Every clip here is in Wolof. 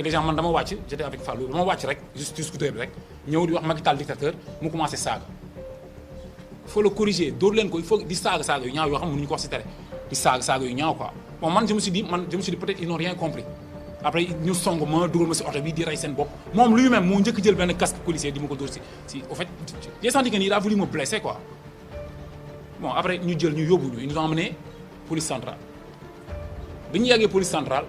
fekk déjà man dama wàcc j'étais avec Fallou dama wàcc rek juste scooter bi rek ñëw di wax Macky Sall dictateur mu commencé saaga. il faut le corriger dóor leen ko il faut di saaga yu ñaaw yoo xam ne mënuñu ko wax ci tere di saaga yu ñaaw quoi bon man je me suis dit peut-être ils n'ont rien compris après ñu song ma dugal ma ci oto bi di rey seen bopp moom lui-même moo njëkk jël benn casque policier di ma ko dóor si au fait j'ai senti que il a voulu me blesser quoi bon après ñu jël ñu yóbbu ñu ils nous ont emmené police centrale bi ñu yeggee police centrale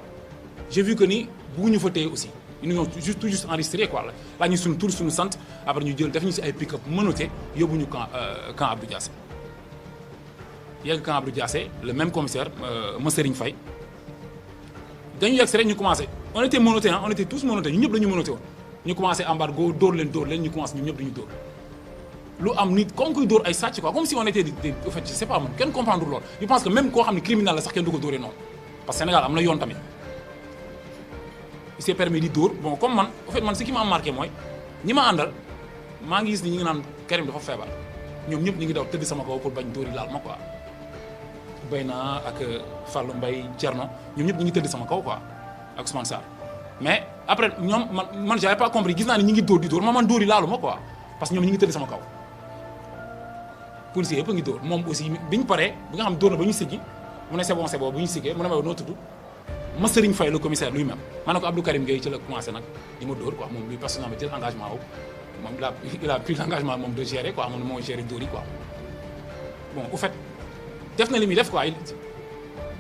j'ai vu que ni bëgguñu fa téye aussi ils nous ont tout juste enregistré quoi la ñu suñu tur suñu sant après ñu jël def ñu ci ay pick-up menotté yóbbu ñu camp Abdou Diassé yegg camp Abdou Diassé le même commissaire Serigne Faye dañu yegg si rek ñu commencé on était menotté on était tous menottés ñu ñëpp dañu menotté woon ñu commencé embargo dóor leen ñu commencé ñu ñëpp dañu dóor lu am nit comme kuy dóor ay sàcc quoi comme si on était en fait je sais pas man kenn comprendre loolu je pense que même koo xam ne criminel la sax kenn du ko dóoree noonu parce que Sénégal am na yoon tamit il s'est permis di dóor bon comme man en fait man ce qui m'a marqué mooy ñi ma àndal maa ngi gis ni ñi ngi naan Karim dafa feebar ñoom ñëpp ñu ngi daw tëdd sama kaw pour bañ dóor yi laal ma quoi Bayna ak Fallou Mbaye Thierno ñoom ñëpp ñu ngi tëdd sama kaw quoi ak Ousmane Sarr mais après ñoom man j'avais pas compris gis naa ni ñu ngi dóor di dóor man dóor yi laalu ma quoi parce que ñoom ñu ngi tëdd sama kaw policier yëpp a ngi dóor moom aussi bi ñu paree bi nga xam dóor na ba ñu siggi mu ne c'est bon bu ñu siggee mu ne ma noo tudd ma Serigne Faye le commissaire lui-même ma ne ko Abdou Karim Gueye ci la commencé nag di ma dóor quoi moom lui personnellement jël engagement wu moom il a pris l'engagement moom de gérer quoi moom moo gérer dóor yi quoi bon au fait def na li muy def quoi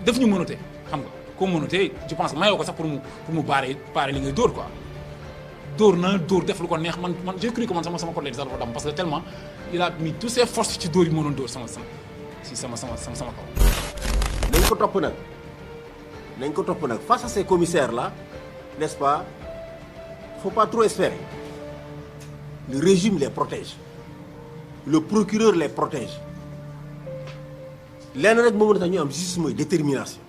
def ñu menotté xam nga ko menotté je pense mayoo ko sax pour mu baare li ngay dóor quoi dóor def lu ko neex man j'ai cru que man sama collègue sax dafa dam parce que tellement il a mis toutes ses forces ci dóor yi moo doon dóor sama kaw. nañ ko topp nag face à ces commissaires là n'est-ce pas faut pas trop espérer le régime les protège le procureur les protège lenn rek moo mën a tax ñu am justice mooy détermination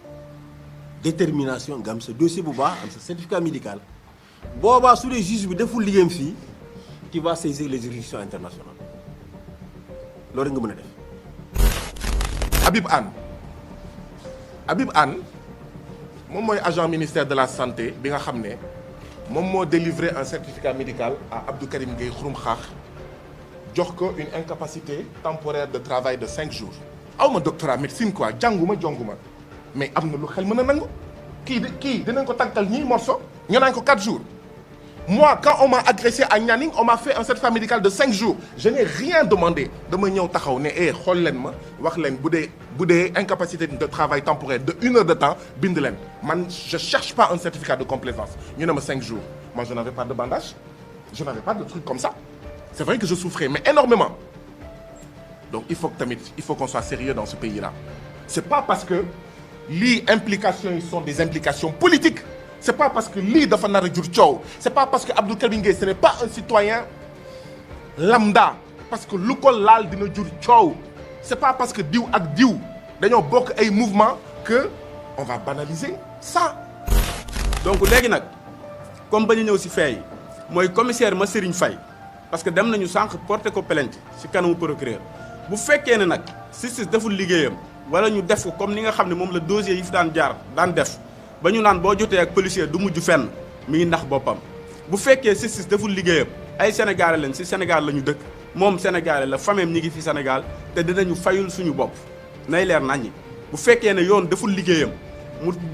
nga am sa dossier bu baax am sa certificat médical boobaa su dee juge bi deful liggéeyam fii tu vas saisir les juridictions internationales loolu rek nga mën a def. Habib Anne moom mooy agent ministère de la santé bi nga xam ne moom moo délivré un certificat médical à Abdou Karim Gueye Xurum Xaax jox ko une incapacité temporaire de travail de 5 jours. awma doctorat médecine quoi jonguma mais am na lu xel mën a nangu kii dinañ ko tàggal ñii morceau ñu naan ko 4 jours. Moi, quand on m'a agressé à Nianing, on m'a fait un certificat médical de 5 jours. Je n'ai rien demandé. dama ñëw taxaw ne xool leen ma wax leen bu dee incapacité de travail temporaire de 1 heure de temps bind leen man je cherche pas un certificat de complaisance ñu ne ma 5 jours. Moi, je n'avais pas de bandage, je n'avais pas de truc comme ça. C'est vrai que je souffrais, mais énormément. Donc il faut qu'on soit sérieux dans ce pays-là. C'est pas parce que les implications sont des implications politiques. C'est pas parce que lii dafa nar a jur coow c'est pas parce que Abdou Karim Gueye ce n'est pas un citoyen lambda parce que lu ko laal dina jur coow c'est pas parce que diw ak diw dañoo bokk ay mouvement que on va banaliser ça. donc léegi nag comme ba ñu ñëw ci fee yi mooy commissaire ma Serigne Faye parce que dem nañu sànq porter ko plainte ci kanamu procureur bu fekkee ne nag justice deful liggéeyam wala ñu def ko comme ni nga xam ne moom la dossier yi fi daan def. ba ñu naan boo jotee ak policier du mujj fenn mi ngi ndax boppam bu fekkee justice deful liggéeyam ay sénégalais lañ ci Sénégal la ñu dëkk moom sénégalais la famille ñi ngi fi Sénégal te dinañu fayul suñu bopp nay leer naññi bu fekkee ne yoon deful liggéeyam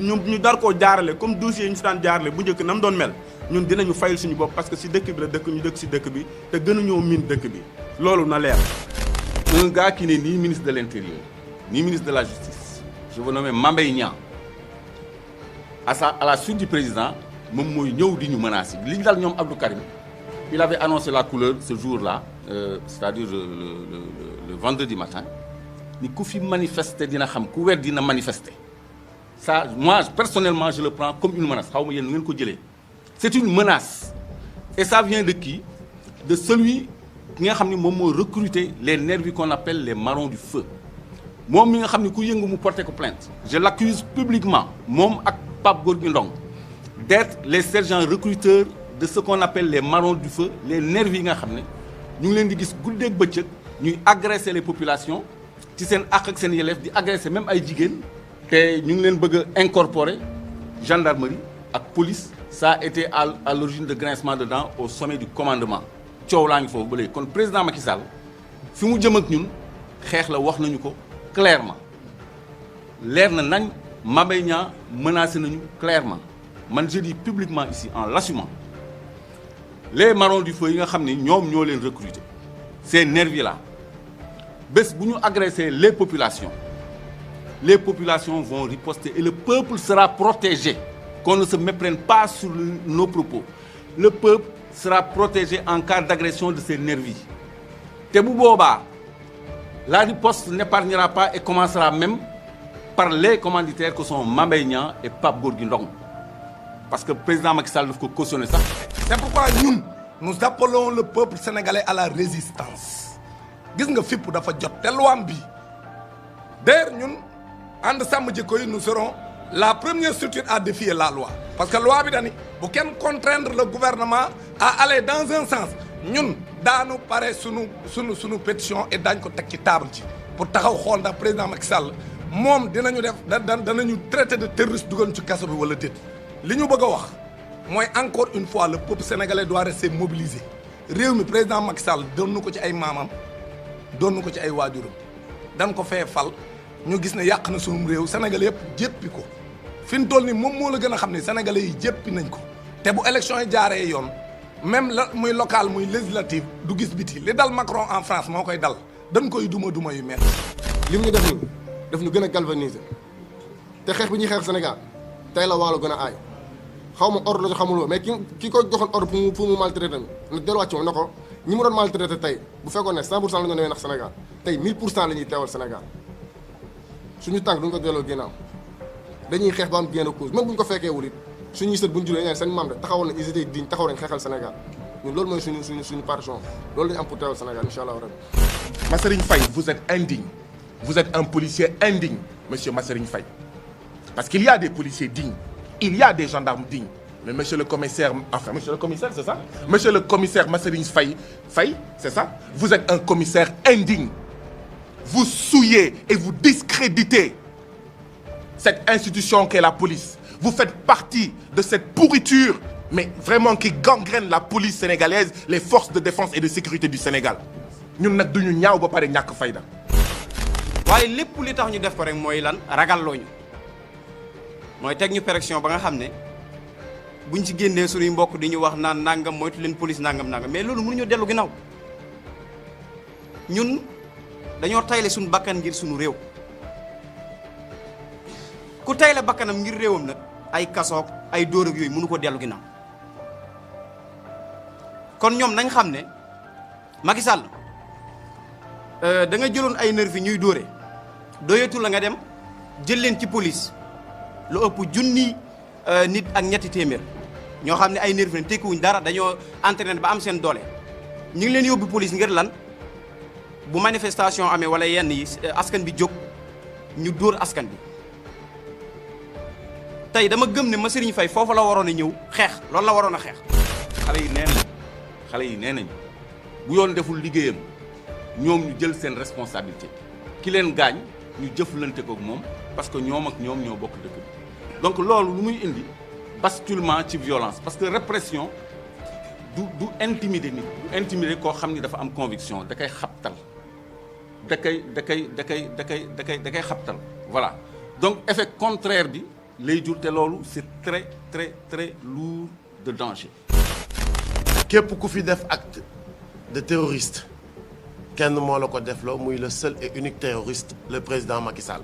ñu dar koo jaarale comme dossier yi ñu fi daan jaarale bu njëkk na mu doon mel ñun dinañu fayul suñu bopp parce que ci dëkk bi la dëkk ñu dëkk ci dëkk bi te gënuñoo miin dëkk bi loolu na leer. Un gars qui n'est ni ministre de l'Intérieur ni ministre de la Justice je veux nommer Mame Mbaye Niang à la suite du président moom mooy ñëw di ñu menacer li ñu dal ñoom Abdou Karim il avait annoncé la couleur ce jour-là c'est-à-dire le vendredi matin ni ku fi manifester dina xam ku weer dina manifester ça moi personnellement je le prends comme une menace xaw ma yéen ngeen ko jëlee c'est une menace et ça vient de qui de celui ki nga xam ni moom moo recruter les nervis qu'on appelle les marrons du feu moom mi nga xam ni ku yëngu mu porter ko plainte je l'accuse publiquement moom ak Pape Gorgui Ndong d'être les sergents recruteurs de ce qu'on appelle les marrons du feu les nervis yi nga xam ne ñu ngi leen di gis guddeeg bëccëg ñuy agresser les populations ci seen àq ak seen yelleef di agresser même ay jigéen te ñu ngi leen bëgg a incorporer gendarmerie ak police ça a été à l'origine de grincement de dents au sommet du commandement coow laa ngi foofu ba léegi kon président Macky Sall fi mu jëm ak ñun xeex la wax nañu ko clairement leer na nañ Mame Mbaye Niang menacé nañu clairement man je dis publiquement ici en l'assumant les marrons du feu yi nga xam ni ñoom ñoo leen recruter ces nervis là bés bu ñu agresser les populations vont riposter et le peuple sera protégé. Qu'on ne se méprenne pas sur nos propos. Le peuple sera protégé en cas d'agression de ces nervis. Te bu boobaa la riposte n'épargnera pas et commencera même par les commanditaires que sont Mame Mbaye Niang et Pape Gorgui Ndong. Parce que le président Macky Sall daf ko cautionné ça. C'est pourquoi nous appelons le peuple sénégalais à la résistance. Gis nga fipp dafa jot te loi bi d'ailleurs ñun ànd sàmm jikko yi nous serons la première structure à défier la loi parce que loi bi dani bu kenn contraindre le gouvernement à aller dans un sens ñun daanu pare sunu pétition et daañ ko teg ci table ci pour taxaw xool ndax président Macky Sall moom dinañu def danañu traité de terroriste dugal ci kaso bi wala déet li ñu bëgg a wax mooy encore une fois le peuple sénégalais doit rester mobilisé réew mi président Macky Sall doon na ko ci ay maamam doon na ko ci ay waajuram dañ ko fee fal ñu gis ne yàq na sunum réew sénégalais yëpp jéppi ko fi mu toll nii moom moo la gën a xam ne sénégalais yi jéppi nañ ko te bu élection yi jaaree yoon même la muy local muy législative du gis biti li dal Macron en France moo koy dal dañ koy duma yu metti li mu ñu def nii daf ñu gën a galvaniser te xeex bi ñuy xeex Sénégal tey la waalo gën a aay xaw ma ordre la ci xamuloo mais ki ko joxoon ordre pour mu maltraité tamit na delluwaat ci moom na ko ñi mu doon maltraité tey bu fekkoon ne 100% la ñu doon nax Sénégal tey 1000% la ñuy teewal Sénégal suñu tànk duñ ko delloo ginnaaw dañuy xeex ba am gain de cause même bu ñu ko fekkee wul it suñuy sët bu ñu julee ñaan seen maam de taxawal na ils étaient dignes taxaw nañ xeexal Sénégal ñun loolu mooy suñu partition loolu lañu am pour teewal Sénégal incha allah rabbi. Masserigne Faye, vous êtes indigne. Vous êtes un policier indigne, monsieur Masserigne Faye. Parce qu'il y a des policiers dignes, il y a des gendarmes dignes. Mais monsieur le commissaire, enfin monsieur le commissaire, c'est ça? Monsieur le commissaire Masserigne Faye, c'est ça? Vous êtes un commissaire indigne. Vous souillez et vous discréditez cette institution qu'est la police. Vous faites partie de cette pourriture, mais vraiment qui gangrène la police sénégalaise, les forces de défense et de sécurité du Sénégal. ñun nag duñu ñaaw ba pare ñàkk fayda. waaye lépp li tax ñu def ko rek mooy lan ragal looñu mooy teg ñu pression ba nga xam ne buñ ci génnee suñuy mbokk di ñu wax naan nangam moytu leen police nangam mais loolu mënuñu dellu ginnaaw ñun dañoo tayle suñu bakkan ngir suñu réew ku tayle bakkanam ngir réewam nag ay kasoog ay dóor ak yooyu mënu ko dellu ginnaaw kon ñoom nañ xam ne Macky Sall da nga jëloon ay nervi ñuy dóore doyatul la nga dem jël leen ci police lu ëpp junni nit ak ñetti téeméer ñoo xam ne ay nervi lañ tekkiwuñ dara dañoo entraîné ba am seen doole ñu ngi leen yóbbu police ngir lan bu manifestation amee wala yenn yi askan bi jóg ñu dóor askan bi tey dama gëm ne Masserigne Faye foofu la waroon a ñëw xeex loolu la waroon a xeex. xale yi nee nañ bu yoon deful liggéeyam ñoom ñu jël seen responsabilité ki leen gaañ ñu jëflante ko ak moom parce que ñoom ak ñoom ñoo bokk dëkk bi donc loolu lu muy indi basculement ci violence parce que répression du intimider nit du intimider koo xam ni dafa am conviction da koy xabtal da koy xabtal voilà donc effet contraire bi lay jur te loolu c'est très très très lourd de danger. képp ku fi def acte de terroriste kenn moo la ko defloo muy le seul et unique terroriste le président Macky Sall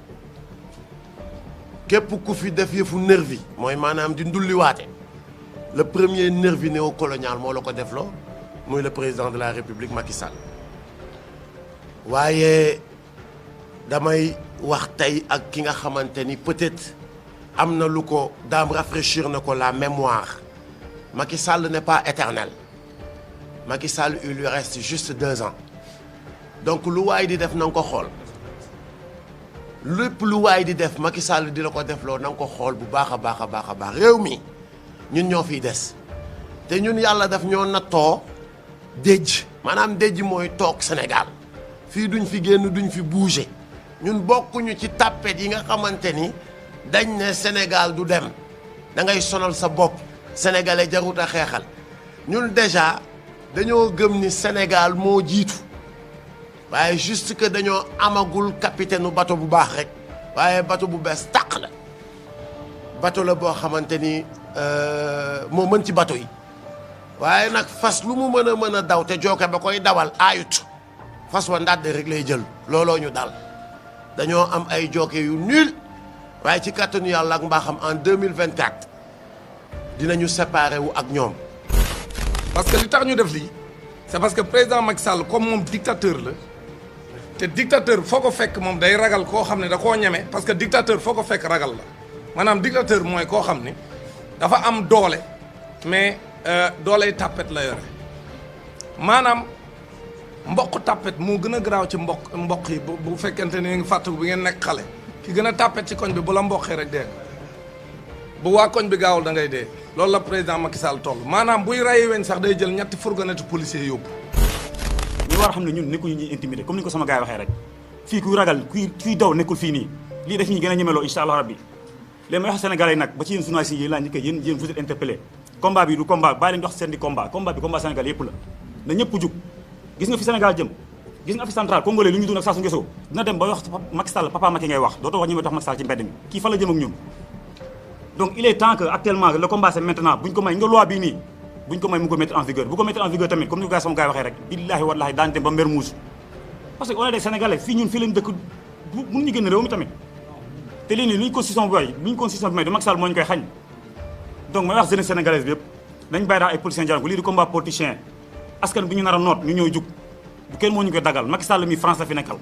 képp ku fi def yëfu nervi mooy maanaam di ndulliwaate le premier nervi néocolonial moo la ko defloo muy le président de la République Macky Sall waaye damay wax tey ak ki nga xamante ni peut-être am na lu ko daam rafraîchir na ko la mémoire Macky Sall n'est pas éternel Macky Sall il lui reste juste 2 ans donc lu waay di def na nga ko xool lépp lu waay di def Macky Sall di la ko defloo na nga ko xool bu baax a baax a baax a baax réew mi ñun ñoo fiy des te ñun yàlla daf ñoo nattoo déj maanaam déj mooy toog Sénégal fii duñ fi génn duñ fi bouger ñun bokkuñu ci tàppet yi nga xamante ni dañ ne Sénégal du dem da ngay sonal sa bopp sénégalais jarut a xeexal ñun déjà dañoo gëm ni Sénégal moo jiitu waaye juste que dañoo amagul capitaine u bateau bu baax rek waaye bateau bu bees tàq la bateau la boo xamante ni moo mën ci bateau yi waaye nag fas lu mu mën a daw te jooke ba koy dawal aayut fas wa ndàdd rek lay jël looloo ñu dal dañoo am ay jooke yu nul waaye ci kàttanu yàlla ak mbaaxam en 2024 dinañu séparer wu ak ñoom. parce que li tax ñu def lii c'est parce que président Macky Sall comme moom dictateur la te dictateur foo ko fekk moom day ragal koo xam ne da koo ñeme parce que dictateur foo ko fekk ragal la maanaam dictateur mooy koo xam ne dafa am doole mais dooley tàppet la yore maanaam mboq tàppet moo gën a garaaw ci mboq yi bu fekkente ne ngi fàttaliku bi ngeen nekk xale ki gën a tàppet ci koñ bi bu la mboqee rek dee bu waa koñ bi gaawul da ngay dee loolu la président Macky Sall toll maanaam buy rayi weñ sax day jël ñetti fourgonnette policier yóbbu. ñu war a xam ne ñun nekkuñu ñuy intimidé comme ni ko sama gars yi waxee rek fii kuy ragal kuy daw nekkul fii nii lii daf ñuy gën a ñemeloo incha allah rabbi léegi may wax Sénégalais yi nag ba ci yéen journalistes yi yéen laa njëkkee yéen vous êtes interpellé combat bi du combat bàyyi leen di wax seen di combat bi combat Sénégal yëpp la na ñëpp jug gis nga fi Sénégal jëm gis nga Afrique centrale congolais lu ñu dund ak saa su ngesoo dina dem ba wax Macky Sall papa Macky ngay wax dootoo wax ñi may wax Macky Sall ci mbedd mi kii fa la jëm ak ñun donc il est temps que actuellement le combat c'est maintenant buñ ko may nga loi bii nii buñ ko may mu ko mettre en vigueur bu ko mettre en vigueur tamit comme ni ko sama gars yi waxee rek billaahi wallaahi daan dem ba Mermoz parce que on est des Sénégalais fii ñun fii lañ dëkk mënuñu génn réew mi tamit te lii nii lu ñu constitution bi may du Macky Sall moo ñu koy xañ donc may wax jeunesse sénégalaise bi yëpp nañ bàyyi daal ay politiciens jàng ko lii du combat politicien askan bi ñu nar a noot ñu ñëw jug bu kenn moo ñu koy dagal Macky Sall mi France la fi nekkal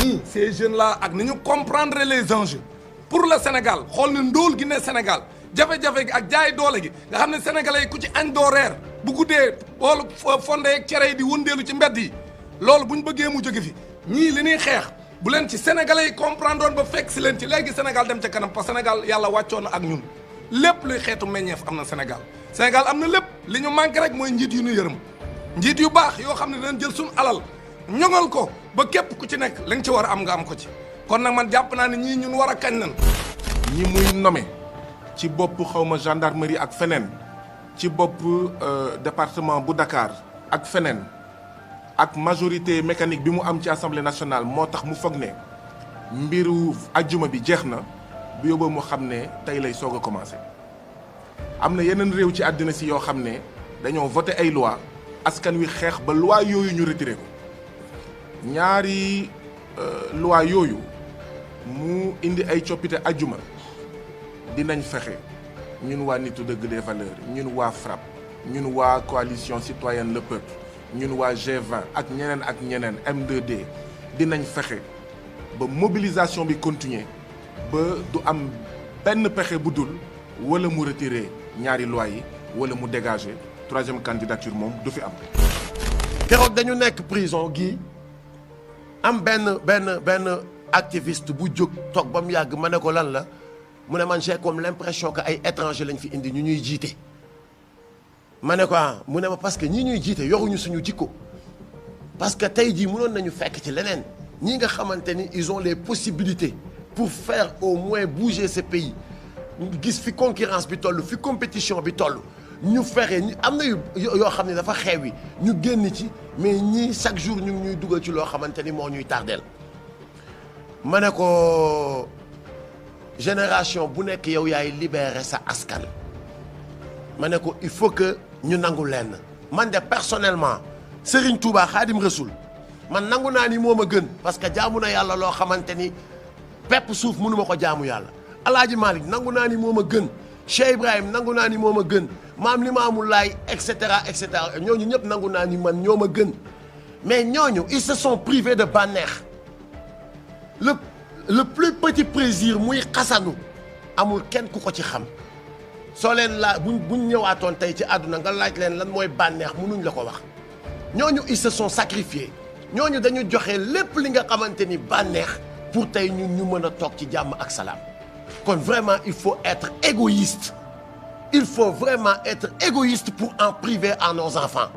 nii ces jeunes là ak ni ñu comprendre les enjeux pour le Sénégal xool ne ndóol gi ne Sénégal jafe-jafe gi ak jaay doole gi nga xam ne sénégalais yi ku ci añ doo reer bu guddee boolu fonde ak cere yi di wëndeelu ci mbedd yi loolu bu ñu bëggee mu jóge fi ñii li ñuy xeex bu leen ci sénégalais yi comprendre woon ba fekk si leen ci léegi Sénégal dem ca kanam parce que Sénégal yàlla wàccoon na ak ñun lépp luy xeetu meññeef am na Sénégal Sénégal am na lépp li ñu manqué rek mooy njiit yu ñu yërëm njiit yu baax yoo xam ne dinañ jël suñu alal ñoŋal ko ba képp ku ci nekk li nga ci war a am nga am ko ci kon nag man jàpp naa ne ñii ñun war a kañ nan ñi muy nommé ci bopp xawma gendarmerie ak feneen ci bopp département bu Dakar ak feneen ak majorité mécanique bi mu am ci assemblée nationale moo tax mu foog ne mbiru ajjuma bi jeex na bu yóbboo mu xam ne tey lay soog a commencé. am na yeneen réew ci àddina si yoo xam ne dañoo voté ay loi askan wi xeex ba loi yooyu ñu retiré ko ñaari loi yooyu mu indi ay coppite ajjuma dinañ fexe ñun waa nitu dëgg des valeurs ñun waa FRAPP ñun waa coalition citoyenne le peuple ñun waa G20 ak ñeneen M2D dinañ fexe ba mobilisation bi continuer ba du am benn pexe bu dul wala mu retirer ñaari loi yi wala mu dégager troisième candidature moom du fi am. keroog dañu nekk prison gi am benn activiste bu jóg toog ba mu yàgg ma ne ko lan la mu ne man j'ai comme l'impression que ay étranger lañ fi indi ñu ñuy jiite. ma ne ko mu ne ma parce que ñii ñuy jiite yoruñu suñu jikko parce que tey jii mënoon nañu fekk ci leneen ñii nga xamante ni ils ont les possibilités pour faire au moins bouger ce pays gis fi concurrence bi toll fi compétition bi toll ñu fexe am na yoo xam ne dafa xewi ñu génn ci mais ñii chaque jour ñu ngi ñuy dugal ci loo xamante ni moo ñuy tardeel ma ne ko génération bu nekk yow yaay libérer sa askan ma ne ko il faut que ñu nangu lenn man de personnellement Serigne Touba Khadim Rasoul man nangu naa ni moo ma gën parce que jaamu na yàlla loo xamante ni pepp suuf mënu ma ko jaamu yàlla Alaaji Malick nangu naa ni moo ma gën Cheikh Ibrahim nangu naa ni moo ma gën Maam Limaamu Laay et cetera ñooñu ñëpp nangu naa ni man ñoo ma gën mais ñooñu ils se sont privés de bànneex le plus petit plaisir muy xasanu amul kenn ku ko ci xam soo leen laa buñ ñëwaatoon tey ci àdduna nga laaj leen lan mooy bànneex mënuñ la ko wax ñooñu ils se sont sacrifiés ñooñu dañu joxe lépp li nga xamante ni bànneex pour tey ñun ñu mën a toog ci jàmm ak salaam kon vraiment il faut être égoïste il faut vraiment être égoïste pour en priver à nos enfants